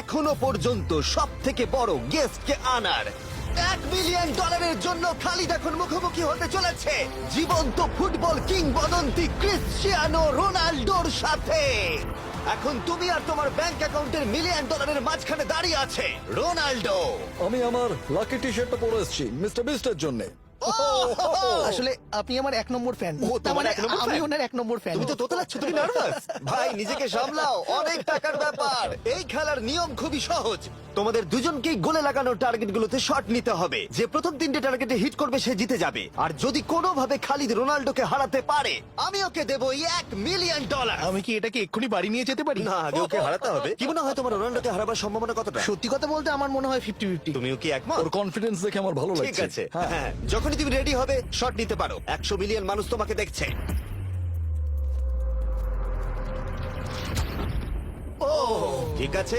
এখনো পর্যন্ত সব থেকে বড় গেস্টকে আনার। $1 মিলিয়ন জন্য খালিদ এখন মুখোমুখি হতে চলেছে জীবন্ত ফুটবল কিংবদন্তি ক্রিশ্চিয়ানো রোনাল্ডোর সাথে। এখন তুমি আর তোমার ব্যাংক অ্যাকাউন্টের $1 মিলিয়ন মাঝখানে দাঁড়িয়ে আছে রোনাল্ডো। আমি আমার লাকি টি শার্টটা পরে এসেছি মিস্টার বিস্টের জন্য। আসলে আপনি আমার 1 নম্বর ফ্যান। ও, তার তোমার মানে 1 নম্বর আমি fan? ওনার 1 নম্বর ফ্যান। তুমি তো তোতলাচ্ছ, তুমি নার্ভাস। ভাই নিজেকে সামলাও, অনেক টাকার ব্যাপার। এই খেলার নিয়ম খুবই সহজ। তোমাদের দুজনকেই গোলে লাগানো টার্গেটগুলোতে শট নিতে হবে। যে প্রথম 3টে টার্গেটে হিট করবে সে জিতে যাবে। আর যদি কোনোভাবে খালিদ রোনাল্ডোকে হারাতে পারে আমি ওকে দেবো $1 মিলিয়ন। আমি কি এটাকে এক্ষুনি বাড়ি নিয়ে যেতে পারি? না, আগে ওকে হারাতে হবে। কি মনে হয় তোমার রোনাল্ডোকে হারাবার সম্ভাবনা কতটা? সত্যি কথা বলতে আমার মনে হয় 50-50। তুমিও কি একমত? ওর কনফিডেন্স দেখে আমার ভালো ঠিক লাগছে। আছে, হ্যাঁ, যখনই তুমি রেডি হবে শট নিতে পারো। 100 মিলিয়ন মানুষ তোমাকে দেখছে। ও ঠিক আছে,